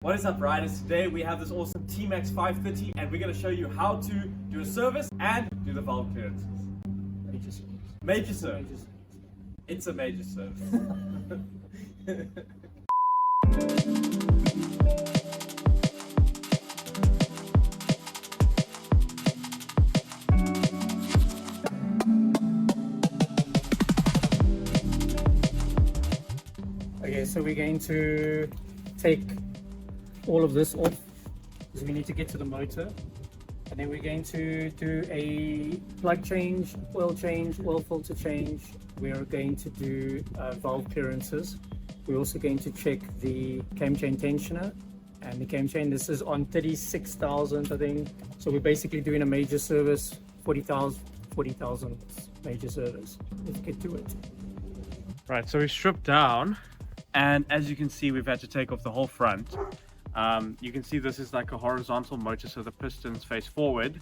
What is up, riders? Today we have this awesome T-Max 530 and we're going to show you how to do a service and do the valve clearances. Major service. Major service. It's a major service. Okay, so we're going to take all of this off because we need to get to the motor, and then we're going to do a plug change, oil filter change. We're going to do valve clearances. We're also going to check the cam chain tensioner and the cam chain. This is on 36,000, I think. So we're basically doing a major service, 40,000 major service. Let's get to it. Right, so we stripped down, and as you can see, we've had to take off the whole front. You can see this is like a horizontal motor, so the pistons face forward.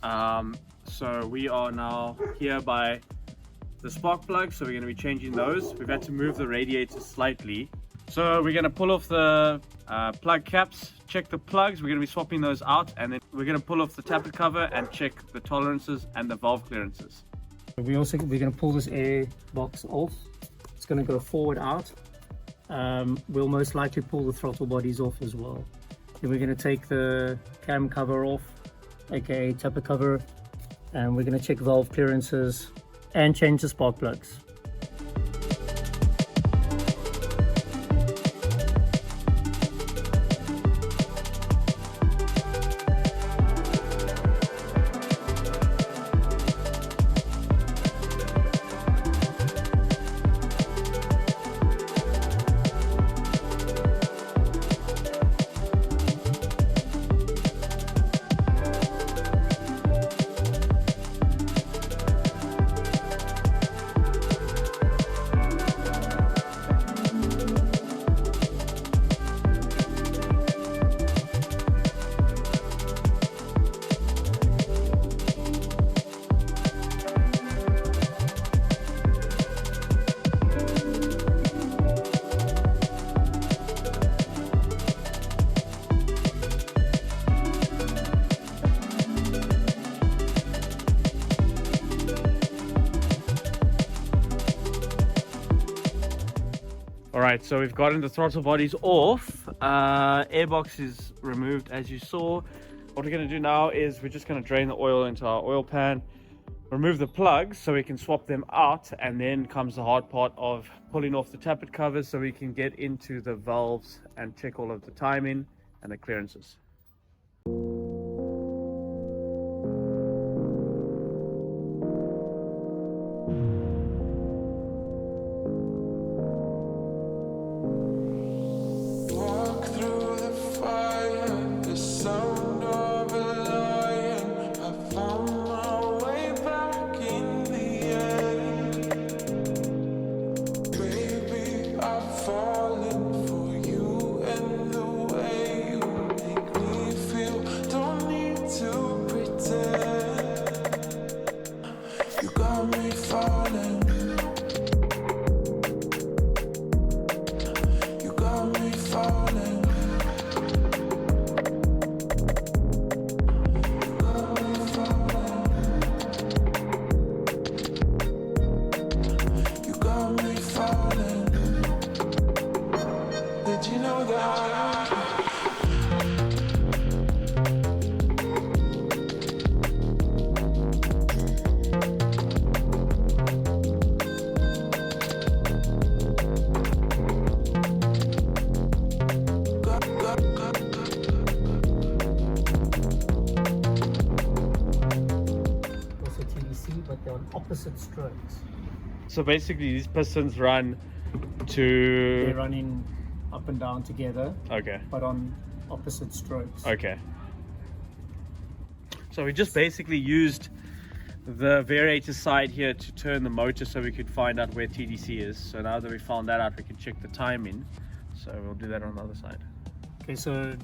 So we are now here by the spark plugs, so we're going to be changing those. We've had to move the radiator slightly. So we're going to pull off the plug caps, check the plugs. We're going to be swapping those out, and then we're going to pull off the tappet cover and check the tolerances and the valve clearances. We're going to pull this air box off. It's going to go forward out. We'll most likely pull the throttle bodies off as well. Then we're going to take the cam cover off, aka tappet cover, and we're going to check valve clearances and change the spark plugs. Alright, so we've gotten the throttle bodies off, airbox is removed as you saw. What we're going to do now is we're just going to drain the oil into our oil pan, remove the plugs so we can swap them out, and then comes the hard part of pulling off the tappet covers so we can get into the valves and check all of the timing and the clearances. But they're on opposite strokes. So basically these pistons run They're running up and down together. Okay. But on opposite strokes. Okay. So we just basically used the variator side here to turn the motor so we could find out where TDC is. So now that we found that out, we can check the timing. So we'll do that on the other side. Okay, so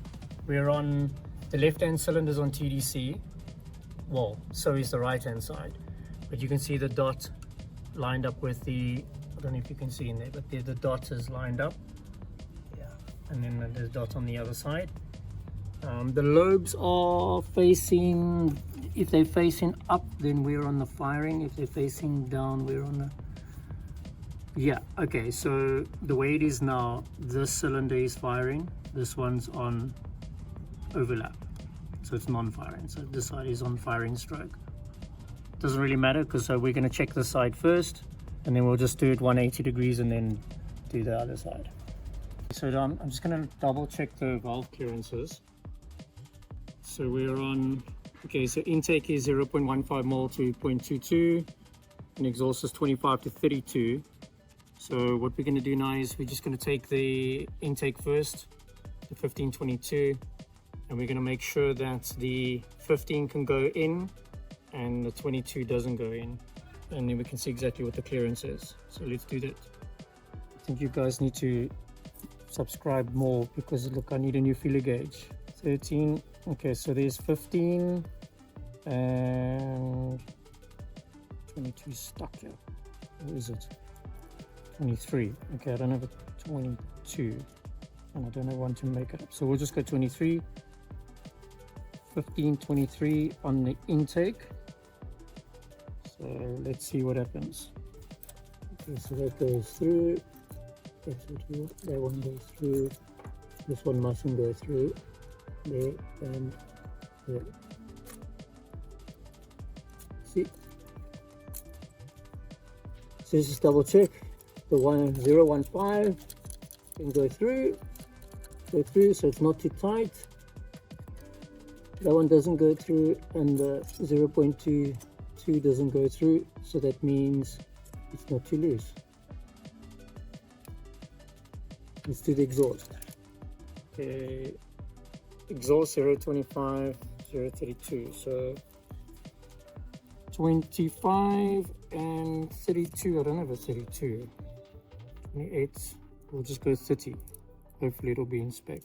we're on the left-hand cylinders on TDC. Well, so is the right-hand side. But you can see the dot lined up with the, I don't know if you can see in there, but the dot is lined up. Yeah. and then there's dot on the other side. The lobes are facing, if they're facing up, then we're on the firing. If they're facing down, we're on the, yeah, okay. So the way it is now, this cylinder is firing, this one's on overlap, so it's non-firing. So this side is on firing stroke. Doesn't really matter, because we're going to check this side first, and then we'll just do it 180 degrees and then do the other side. So I'm just going to double check the valve clearances. So we're on, okay, so intake is 0.15 mil to 0.22, and exhaust is 25 to 32. So what we're going to do now is we're just going to take the intake first, the 1522, and we're going to make sure that the 15 can go in and the 22 doesn't go in, and then we can see exactly what the clearance is. So let's do that. I think you guys need to subscribe more, because look, I need a new feeler gauge. 13. Okay, so there's 15 and 22 stuck here. What is it? 23. Okay, I don't have a 22, and I don't want to make it up. So we'll just go 23, 15, 23 on the intake. So let's see what happens. Okay, so that goes through. That one goes through. This one mustn't go through. There and there. See? So let's just double check. The 1015 can go through, so it's not too tight. That one doesn't go through, and the 0.22 doesn't go through, so that means it's not too loose. Let's do the exhaust. Okay. Exhaust 025, 032, so 25 and 32. I don't have a 32. 28, we'll just go 30. Hopefully it'll be in spec.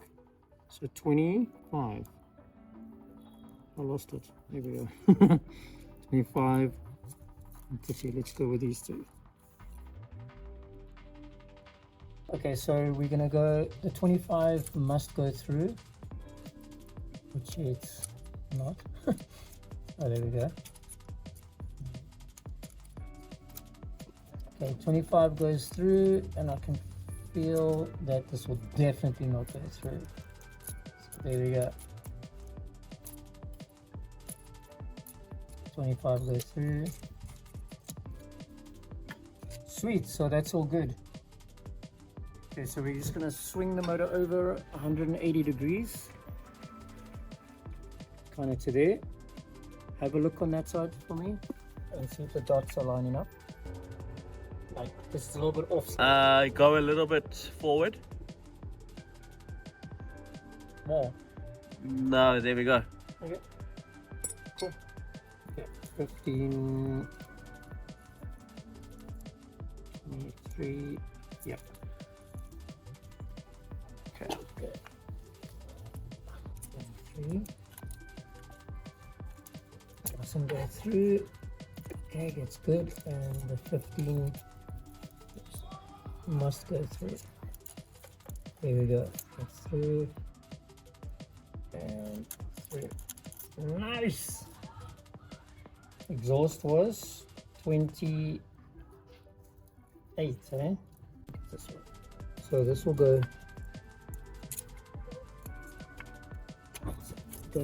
So 25. I lost it. There we go. 25 and 30. Let's go with these two. Okay, so we're gonna go, the 25 must go through, which it's not. Oh, there we go. Okay, 25 goes through, and I can feel that this will definitely not go through. So there we go. 25 goes through. Sweet, so that's all good. Okay, so we're just gonna swing the motor over 180 degrees. Kind of to there. Have a look on that side for me and see if the dots are lining up. Like, this is a little bit off. Go a little bit forward. More. No, there we go. Okay. Cool. Okay, 15, 23. Yep. Okay. Okay. 23. Mustn't go through. Okay, that's good. And the 15 must go through. There we go. That's through. And through. Nice! Exhaust was 28, eh? This one. So this will go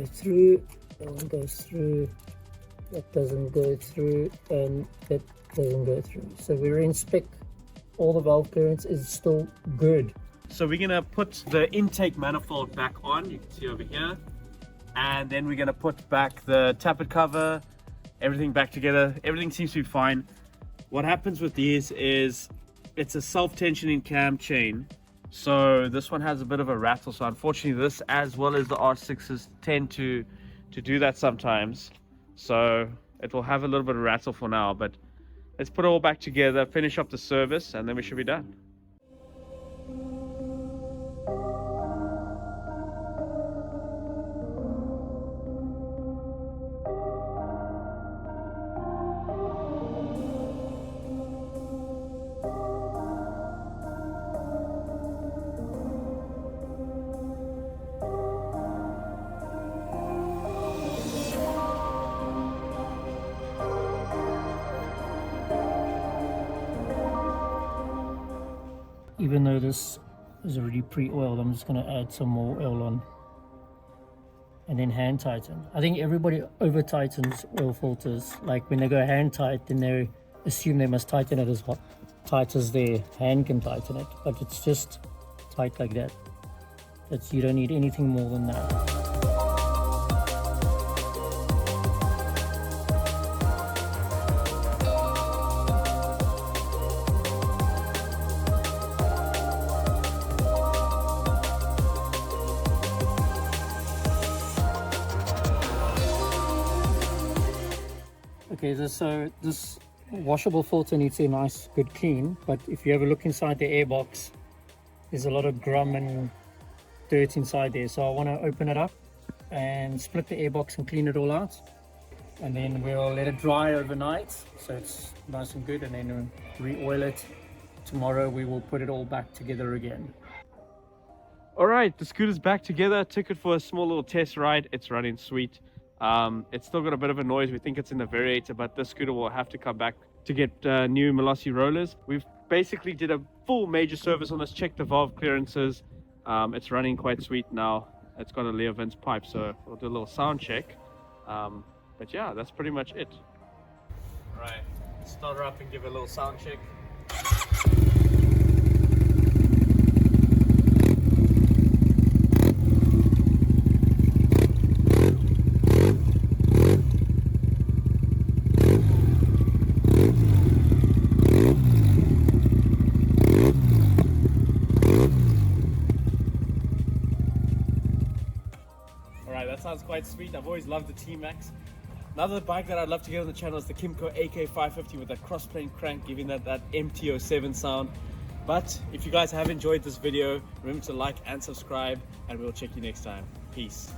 through, that one goes through, that doesn't go through, and that doesn't go through. So we're in spec. All the valve clearance is still good. So we're gonna put the intake manifold back on, you can see over here, and then we're gonna put back the tappet cover, everything back together. Everything seems to be fine. What happens with these is it's a self-tensioning cam chain, so this one has a bit of a rattle. So unfortunately this, as well as the R6s, tend to do that sometimes, so it will have a little bit of rattle for now. But let's put it all back together, finish up the service, and then we should be done. even though this is already pre-oiled, I'm just going to add some more oil on and then hand tighten. I think everybody over tightens oil filters. Like when they go hand tight, then they assume they must tighten it as tight as their hand can tighten it, but it's just tight like that. You don't need anything more than that. Okay, so this washable filter needs a nice good clean, but if you have a look inside the air box, there's a lot of grum and dirt inside there. So I want to open it up and split the air box and clean it all out, and then we'll let it dry overnight so it's nice and good, and then re-oil it. Tomorrow we will put it all back together again. All right, the scooter's back together. Took it for a small little test ride. It's running sweet. It's still got a bit of a noise. We think it's in the variator, but this scooter will have to come back to get new malossi rollers. We've basically did a full major service on this, checked the valve clearances. It's running quite sweet now. It's got a Leo Vince pipe, so we'll do a little sound check. But yeah, that's pretty much it. All right, start her up and give it a little sound check. That sounds quite sweet. I've always loved the T-Max. Another bike that I'd love to get on the channel is the Kymco AK550 with that cross-plane crank, giving that MT07 sound. But if you guys have enjoyed this video, remember to like and subscribe, and we'll check you next time. Peace.